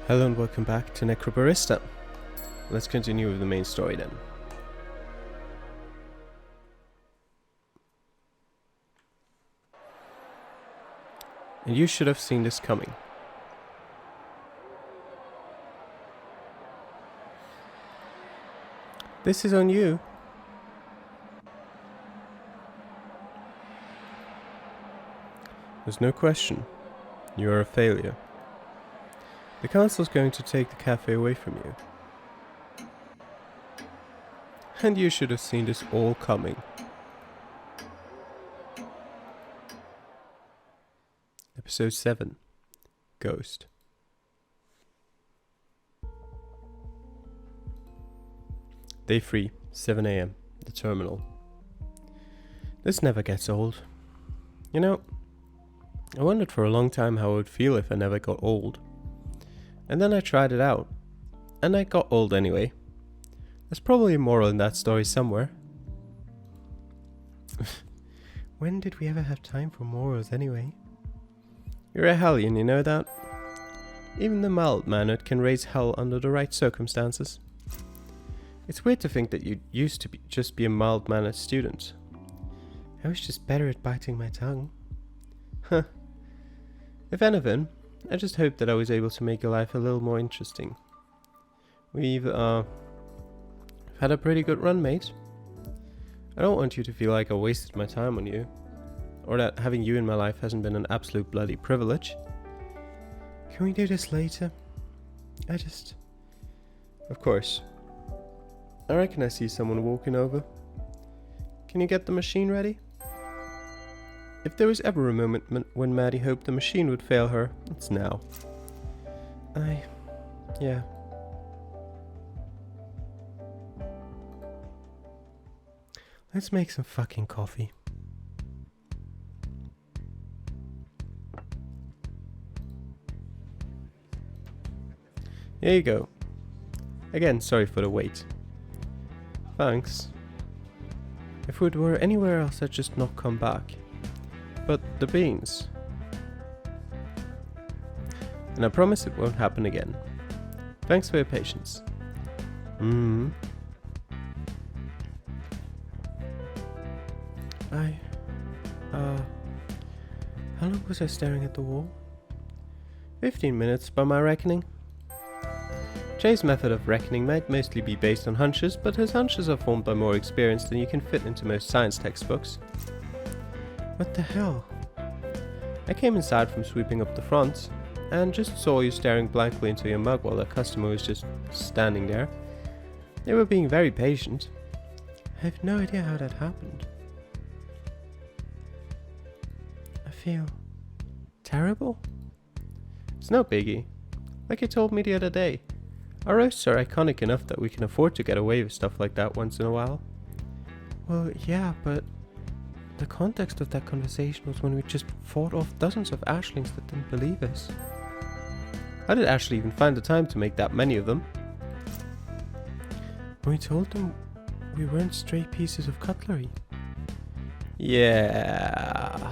Hello and welcome back to Necrobarista. Let's continue with the main story then. And you should have seen this coming. This is on you. There's no question. You are a failure. The council's going to take the cafe away from you. And you should have seen this all coming. Episode 7. Ghost. Day 3, 7 AM, the terminal. This never gets old. You know, I wondered for a long time how I would feel if I never got old. And then I tried it out. And I got old anyway. There's probably a moral in that story somewhere. When did we ever have time for morals anyway? You're a hellion, you know that? Even the mild-mannered can raise hell under the right circumstances. It's weird to think that you used to just be a mild-mannered student. I was just better at biting my tongue. Huh. If anything, I just hope that I was able to make your life a little more interesting. We've had a pretty good run, mate. I don't want you to feel like I wasted my time on you, or that having you in my life hasn't been an absolute bloody privilege. Can we do this later? Of course. I reckon I see someone walking over. Can you get the machine ready? If there was ever a moment when Maddie hoped the machine would fail her, it's now. Yeah. Let's make some fucking coffee. Here you go. Again, sorry for the wait. Thanks. If it were anywhere else, I'd just not come back. But the beans. And I promise it won't happen again. Thanks for your patience. How long was I staring at the wall? 15 minutes by my reckoning. Jay's method of reckoning might mostly be based on hunches, but his hunches are formed by more experience than you can fit into most science textbooks. What the hell? I came inside from sweeping up the front, and just saw you staring blankly into your mug while a customer was just standing there. They were being very patient. I have no idea how that happened. I feel terrible. It's no biggie. Like you told me the other day, our roasts are iconic enough that we can afford to get away with stuff like that once in a while. Well, yeah, but the context of that conversation was when we just fought off dozens of ashlings that didn't believe us. How did Ashley even find the time to make that many of them? When we told them we weren't stray pieces of cutlery. Yeah.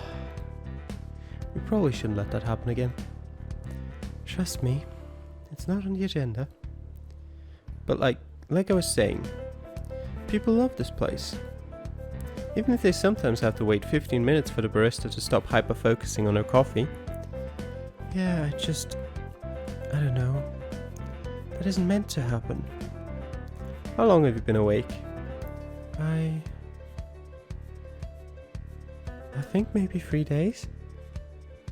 We probably shouldn't let that happen again. Trust me, it's not on the agenda. But like I was saying, people love this place. Even if they sometimes have to wait 15 minutes for the barista to stop hyper-focusing on her coffee. Yeah, I don't know. That isn't meant to happen. How long have you been awake? I think maybe 3 days.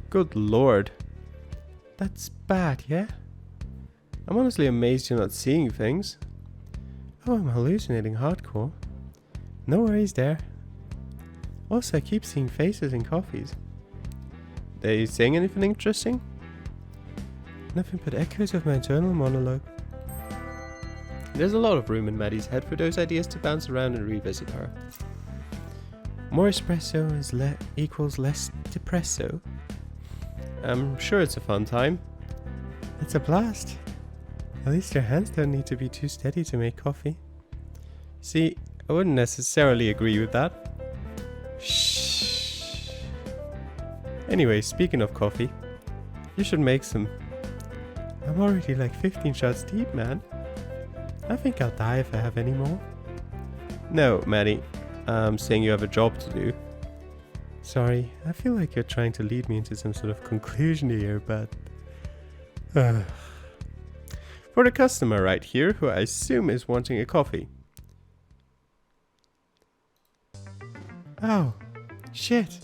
Good lord. That's bad, yeah? I'm honestly amazed you're not seeing things. Oh, I'm hallucinating hardcore. No worries there. Also, I keep seeing faces in coffees. They saying anything interesting? Nothing but echoes of my internal monologue. There's a lot of room in Maddie's head for those ideas to bounce around and revisit her. More espresso equals less depresso. I'm sure it's a fun time. It's a blast. At least your hands don't need to be too steady to make coffee. See, I wouldn't necessarily agree with that. Shh. Anyway, speaking of coffee, you should make some. I'm already like 15 shots deep, man. I think I'll die if I have any more. No, Maddie. I'm saying you have a job to do. Sorry, I feel like you're trying to lead me into some sort of conclusion here, but... For the customer right here, who I assume is wanting a coffee. Oh, shit.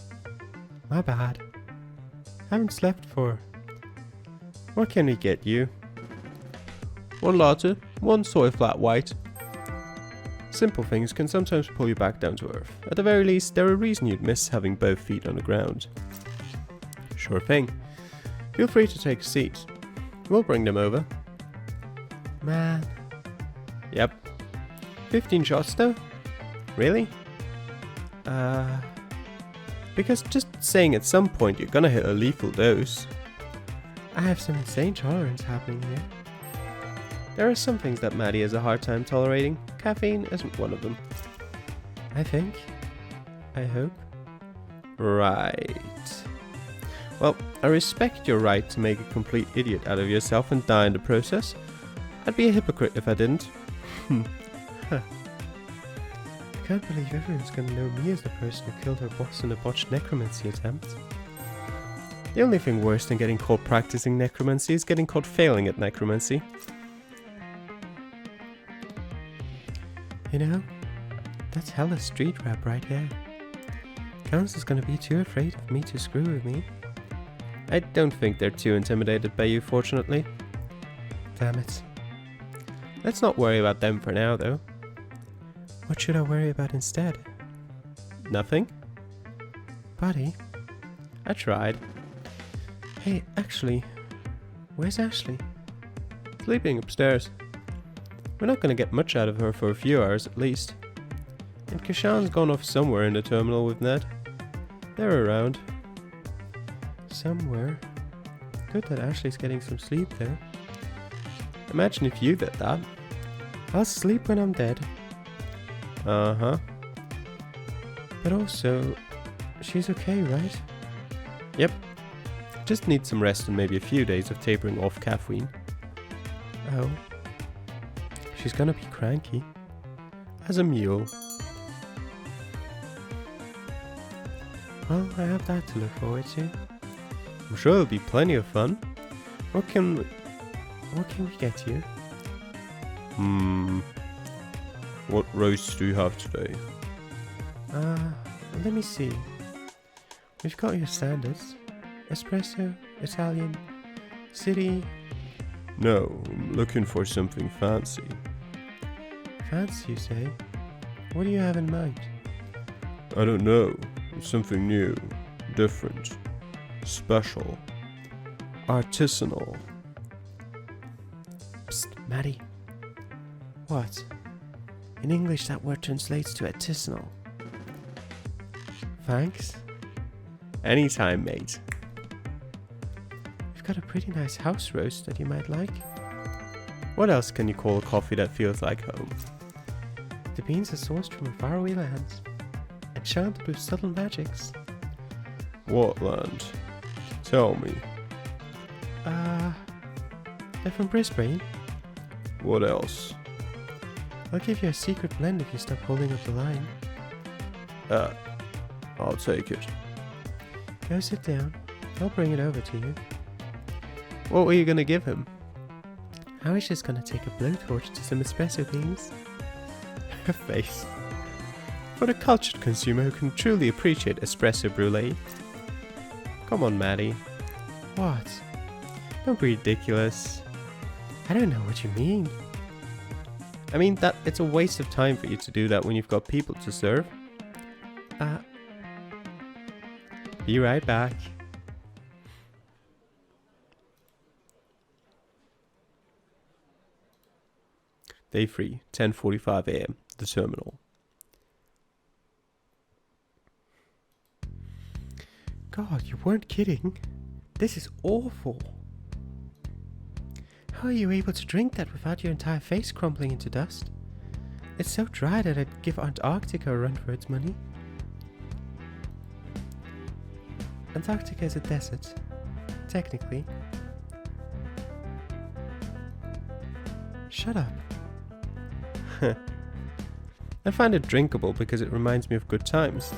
My bad. Haven't slept for... What can we get you? 1 latte, 1 soy flat white. Simple things can sometimes pull you back down to earth. At the very least, they're a reason you'd miss having both feet on the ground. Sure thing. Feel free to take a seat. We'll bring them over. Man. Yep. 15 shots though? Really? Because just saying at some point you're gonna hit a lethal dose. I have some insane tolerance happening here. There are some things that Maddie has a hard time tolerating. Caffeine isn't one of them. I think. I hope. Right. Well, I respect your right to make a complete idiot out of yourself and die in the process. I'd be a hypocrite if I didn't. Huh. I can't believe everyone's gonna know me as the person who killed her boss in a botched necromancy attempt. The only thing worse than getting caught practicing necromancy is getting caught failing at necromancy. You know, that's hella street rap right there. Council's gonna be too afraid of me to screw with me. I don't think they're too intimidated by you, fortunately. Damn it. Let's not worry about them for now, though. What should I worry about instead? Nothing? Buddy? I tried. Hey, actually, where's Ashley? Sleeping upstairs. We're not gonna get much out of her for a few hours at least. And Kashan's gone off somewhere in the terminal with Ned. They're around. Somewhere? Good that Ashley's getting some sleep though. Imagine if you did that. I'll sleep when I'm dead. Uh-huh. But also, she's okay, right? Yep. Just needs some rest and maybe a few days of tapering off caffeine. Oh. She's gonna be cranky. As a mule. Well, I have that to look forward to. I'm sure it'll be plenty of fun. What can we get you? What roasts do you have today? Let me see. We've got your standards. Espresso, Italian, city. No, I'm looking for something fancy. Fancy, you say? What do you have in mind? I don't know. Something new, different, special, artisanal. Psst, Maddie. What? In English that word translates to artisanal. Thanks. Anytime, mate. We've got a pretty nice house roast that you might like. What else can you call a coffee that feels like home? The beans are sourced from a faraway land, enchanted with subtle magics. What land? Tell me. They're from Brisbane. What else? I'll give you a secret blend if you stop holding up the line. I'll take it. Go sit down. I'll bring it over to you. What were you gonna give him? I was just gonna take a blowtorch to some espresso beans. Her face. For the cultured consumer who can truly appreciate espresso brulee. Come on, Maddie. What? Don't be ridiculous. I don't know what you mean. I mean that it's a waste of time for you to do that when you've got people to serve. Be right back. Day 3, 10:45 a.m. The terminal. God, you weren't kidding. This is awful. How are you able to drink that without your entire face crumbling into dust? It's so dry that I'd give Antarctica a run for its money. Antarctica is a desert, technically. Shut up. I find it drinkable because it reminds me of good times.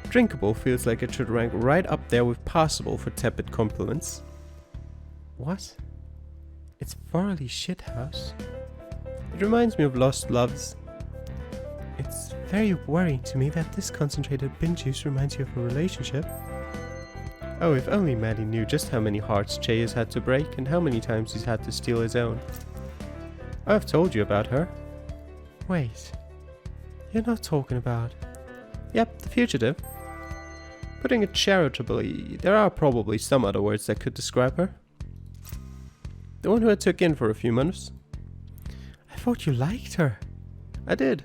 Drinkable feels like it should rank right up there with passable for tepid compliments. What? It's Farley Shithouse. It reminds me of lost loves. It's very worrying to me that this concentrated bin juice reminds you of a relationship. Oh, if only Maddie knew just how many hearts Che has had to break and how many times he's had to steal his own. I've told you about her. Wait. You're not talking about... Yep, the fugitive. Putting it charitably, there are probably some other words that could describe her. The one who I took in for a few months. I thought you liked her. I did.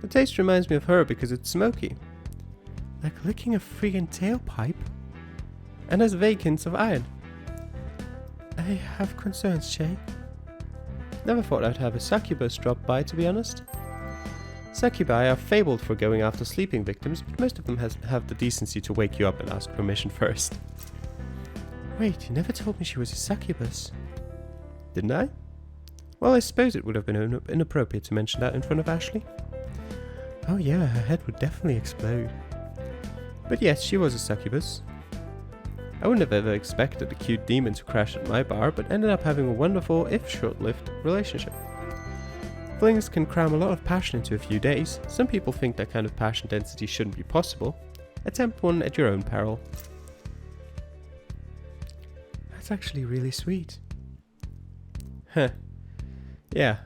The taste reminds me of her because it's smoky. Like licking a friggin' tailpipe. And has vague hints of iron. I have concerns, Shay. Never thought I'd have a succubus drop by, to be honest. Succubi are fabled for going after sleeping victims, but most of them have the decency to wake you up and ask permission first. Wait, you never told me she was a succubus. Didn't I? Well, I suppose it would have been inappropriate to mention that in front of Ashley. Oh yeah, her head would definitely explode. But yes, she was a succubus. I wouldn't have ever expected a cute demon to crash at my bar, but ended up having a wonderful, if short-lived, relationship. Flings can cram a lot of passion into a few days. Some people think that kind of passion density shouldn't be possible. Attempt one at your own peril. That's actually really sweet. Huh. Yeah.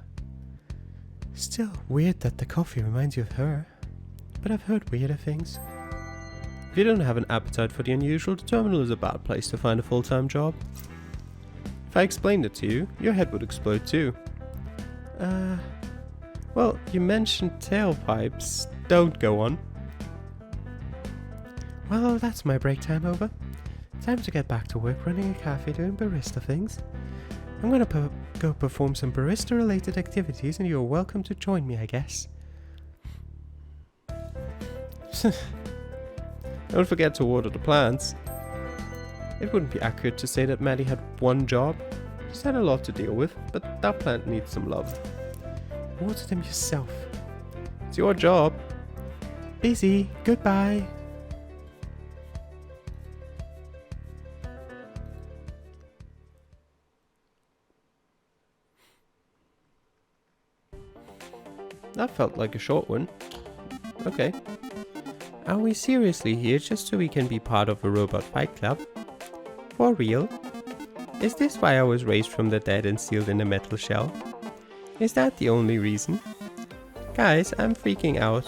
Still weird that the coffee reminds you of her. But I've heard weirder things. If you don't have an appetite for the unusual, the terminal is a bad place to find a full-time job. If I explained it to you, your head would explode too. Well, you mentioned tailpipes. Don't go on. Well, that's my break time over. Time to get back to work running a cafe doing barista things. I'm gonna go perform some barista-related activities and you're welcome to join me, I guess. Don't forget to water the plants. It wouldn't be accurate to say that Maddie had one job. She's had a lot to deal with, but that plant needs some love. Water them yourself. It's your job. Busy. Goodbye. That felt like a short one. Okay. Are we seriously here just so we can be part of a robot fight club? For real? Is this why I was raised from the dead and sealed in a metal shell? Is that the only reason? Guys, I'm freaking out.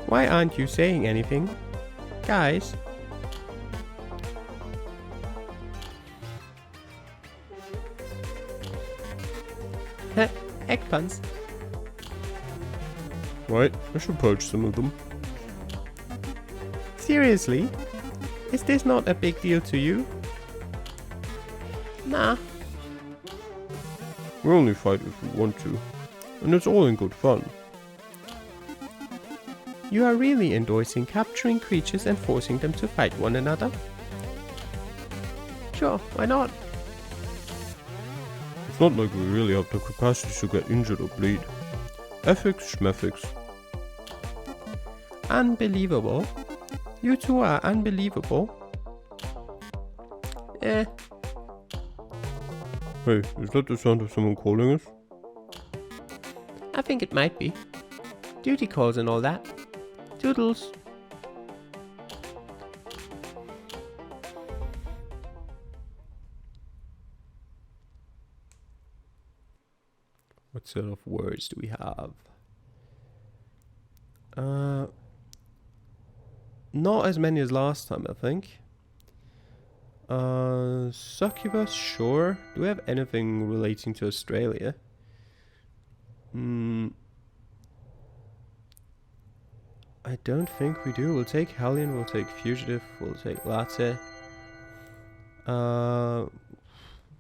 Why aren't you saying anything? Guys? Egg puns. Right, I should poach some of them. Seriously? Is this not a big deal to you? Nah. We only fight if we want to. And it's all in good fun. You are really endorsing capturing creatures and forcing them to fight one another? Sure, why not? It's not like we really have the capacity to get injured or bleed. Ethics, schmethics. Unbelievable. You two are unbelievable. Hey, is that the sound of someone calling us? I think it might be. Duty calls and all that. Toodles. What sort of words do we have? Not as many as last time, I think. Succubus, sure. Do we have anything relating to Australia? I don't think we do. We'll take Hellion, we'll take Fugitive, we'll take Latte.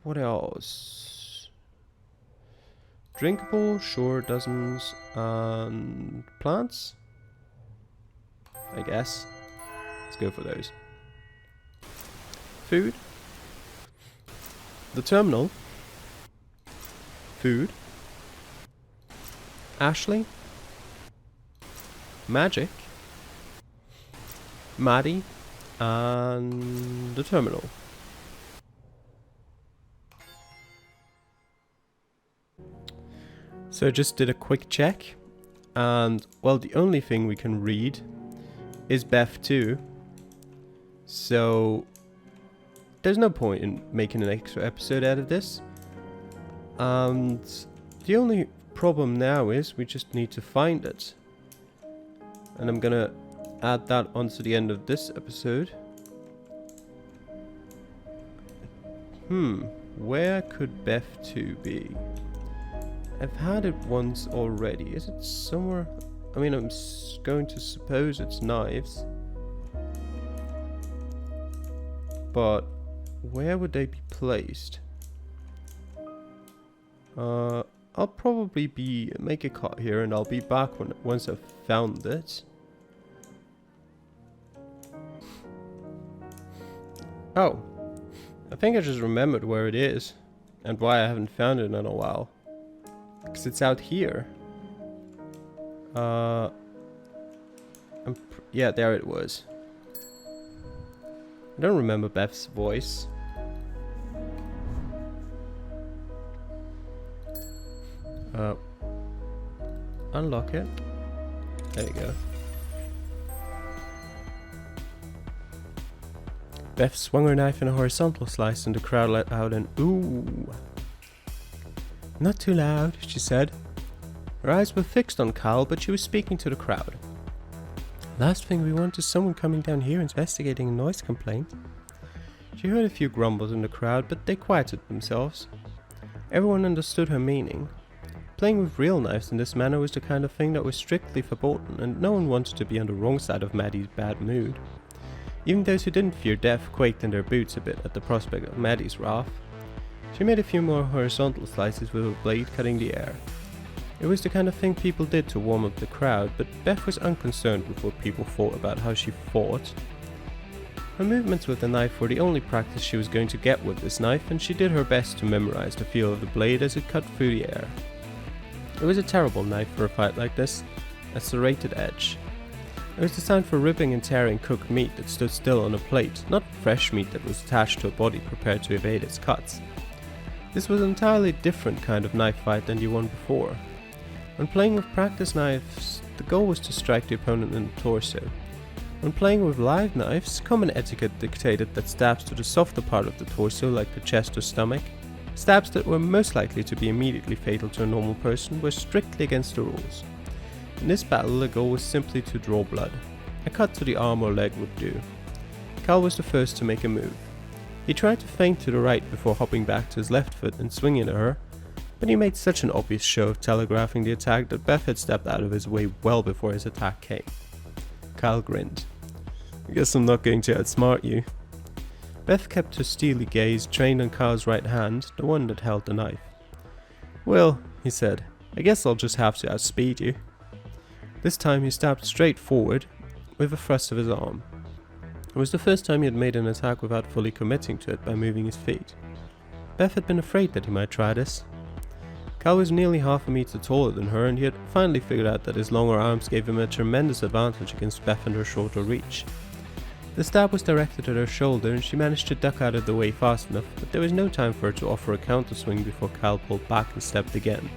What else? Drinkable, sure, dozens. And plants? I guess. Let's go for those. Food. The terminal. Food. Ashley. Magic. Maddie. And the terminal. So I just did a quick check, and well, the only thing we can read is Beth 2, so there's no point in making an extra episode out of this. And the only problem now is we just need to find it, and I'm gonna add that onto the end of this episode. Where could Beth 2 be? I've had it once already. Is it somewhere? I mean, I'm going to suppose it's knives. But where would they be placed? I'll probably make a cut here, and I'll be back once I've found it. Oh, I think I just remembered where it is and why I haven't found it in a while. Because it's out here. Yeah, there it was. I don't remember Beth's voice. Unlock it. There you go. Beth swung her knife in a horizontal slice and the crowd let out an ooh. Not too loud, she said. Her eyes were fixed on Cal, but she was speaking to the crowd. Last thing we want is someone coming down here investigating a noise complaint. She heard a few grumbles in the crowd, but they quieted themselves. Everyone understood her meaning. Playing with real knives in this manner was the kind of thing that was strictly forbidden, and no one wanted to be on the wrong side of Maddie's bad mood. Even those who didn't fear death quaked in their boots a bit at the prospect of Maddie's wrath. She made a few more horizontal slices with her blade, cutting the air. It was the kind of thing people did to warm up the crowd, but Beth was unconcerned with what people thought about how she fought. Her movements with the knife were the only practice she was going to get with this knife, and she did her best to memorize the feel of the blade as it cut through the air. It was a terrible knife for a fight like this, a serrated edge. It was designed for ripping and tearing cooked meat that stood still on a plate, not fresh meat that was attached to a body prepared to evade its cuts. This was an entirely different kind of knife fight than the one before. When playing with practice knives, the goal was to strike the opponent in the torso. When playing with live knives, common etiquette dictated that stabs to the softer part of the torso, like the chest or stomach, stabs that were most likely to be immediately fatal to a normal person, were strictly against the rules. In this battle, the goal was simply to draw blood. A cut to the arm or leg would do. Cal was the first to make a move. He tried to feint to the right before hopping back to his left foot and swinging at her, but he made such an obvious show of telegraphing the attack that Beth had stepped out of his way well before his attack came. Cal grinned. I guess I'm not going to outsmart you. Beth kept her steely gaze trained on Cal's right hand, the one that held the knife. Well, he said, I guess I'll just have to outspeed you. This time he stabbed straight forward with a thrust of his arm. It was the first time he had made an attack without fully committing to it by moving his feet. Beth had been afraid that he might try this. Cal was nearly half a meter taller than her, and he had finally figured out that his longer arms gave him a tremendous advantage against Beth and her shorter reach. The stab was directed at her shoulder, and she managed to duck out of the way fast enough, but there was no time for her to offer a counter swing before Cal pulled back and stepped again,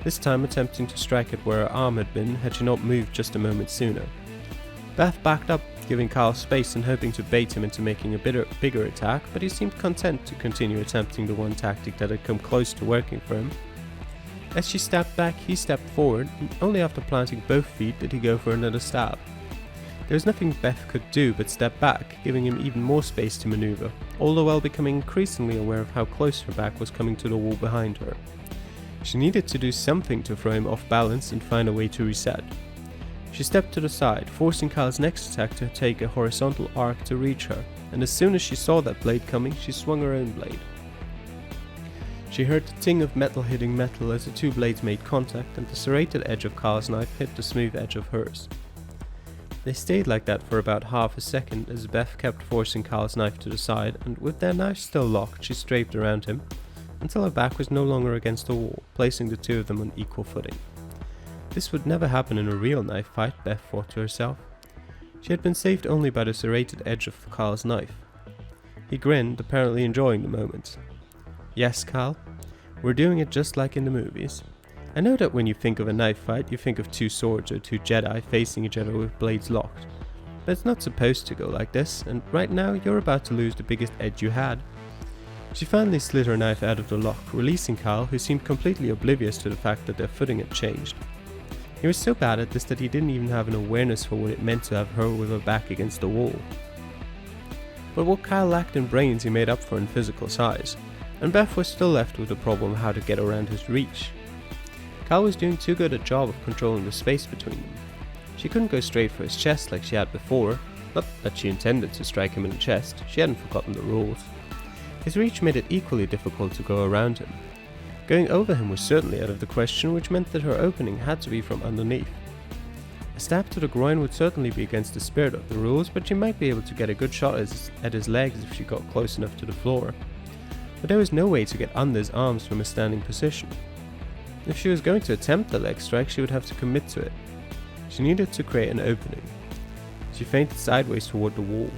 this time attempting to strike at where her arm had been had she not moved just a moment sooner. Beth backed up, giving Cal space and hoping to bait him into making a bigger attack, but he seemed content to continue attempting the one tactic that had come close to working for him. As she stepped back, he stepped forward, and only after planting both feet did he go for another stab. There was nothing Beth could do but step back, giving him even more space to maneuver, all the while becoming increasingly aware of how close her back was coming to the wall behind her. She needed to do something to throw him off balance and find a way to reset. She stepped to the side, forcing Cal's next attack to take a horizontal arc to reach her, and as soon as she saw that blade coming, she swung her own blade. She heard the ting of metal hitting metal as the two blades made contact, and the serrated edge of Cal's knife hit the smooth edge of hers. They stayed like that for about half a second as Beth kept forcing Carl's knife to the side, and with their knives still locked, she strafed around him until her back was no longer against the wall, placing the two of them on equal footing. This would never happen in a real knife fight, Beth thought to herself. She had been saved only by the serrated edge of Carl's knife. He grinned, apparently enjoying the moment. Yes, Carl, we're doing it just like in the movies. I know that when you think of a knife fight, you think of two swords or two Jedi facing each other with blades locked. But it's not supposed to go like this, and right now you're about to lose the biggest edge you had. She finally slid her knife out of the lock, releasing Carl, who seemed completely oblivious to the fact that their footing had changed. He was so bad at this that he didn't even have an awareness for what it meant to have her with her back against the wall. But what Carl lacked in brains he made up for in physical size, and Beth was still left with the problem of how to get around his reach. Carl was doing too good a job of controlling the space between them. She couldn't go straight for his chest like she had before, not that she intended to strike him in the chest, she hadn't forgotten the rules. His reach made it equally difficult to go around him. Going over him was certainly out of the question, which meant that her opening had to be from underneath. A stab to the groin would certainly be against the spirit of the rules, but she might be able to get a good shot at his legs if she got close enough to the floor. But there was no way to get under his arms from a standing position. If she was going to attempt the leg strike, she would have to commit to it. She needed to create an opening. She feinted sideways toward the wall.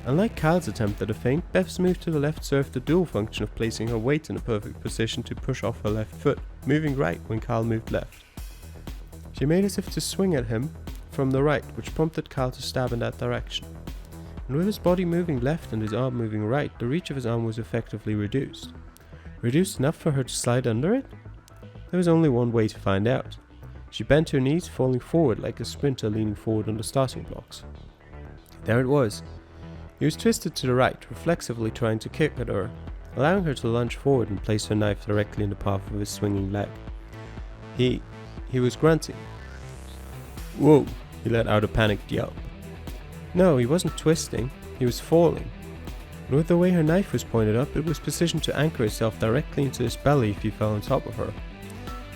Unlike Carl's attempt at a feint, Beth's move to the left served the dual function of placing her weight in a perfect position to push off her left foot, moving right when Carl moved left. She made as if to swing at him from the right, which prompted Carl to stab in that direction. And with his body moving left and his arm moving right, the reach of his arm was effectively reduced. Reduced enough for her to slide under it? There was only one way to find out. She bent her knees, falling forward like a sprinter leaning forward on the starting blocks. There it was. He was twisted to the right, reflexively trying to kick at her, allowing her to lunge forward and place her knife directly in the path of his swinging leg. He was grunting. Whoa, he let out a panicked yelp. No, he wasn't twisting, he was falling. And with the way her knife was pointed up, it was positioned to anchor itself directly into his belly if he fell on top of her.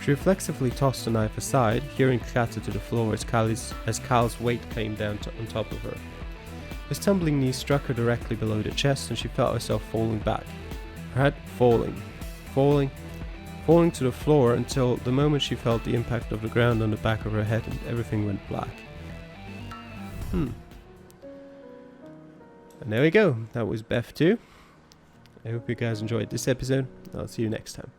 She reflexively tossed the knife aside, hearing clatter to the floor as Carl's weight came down on top of her. His tumbling knee struck her directly below the chest and she felt herself falling back. Her head falling to the floor until the moment she felt the impact of the ground on the back of her head and everything went black. And there we go, that was Beth 2. I hope you guys enjoyed this episode. I'll see you next time.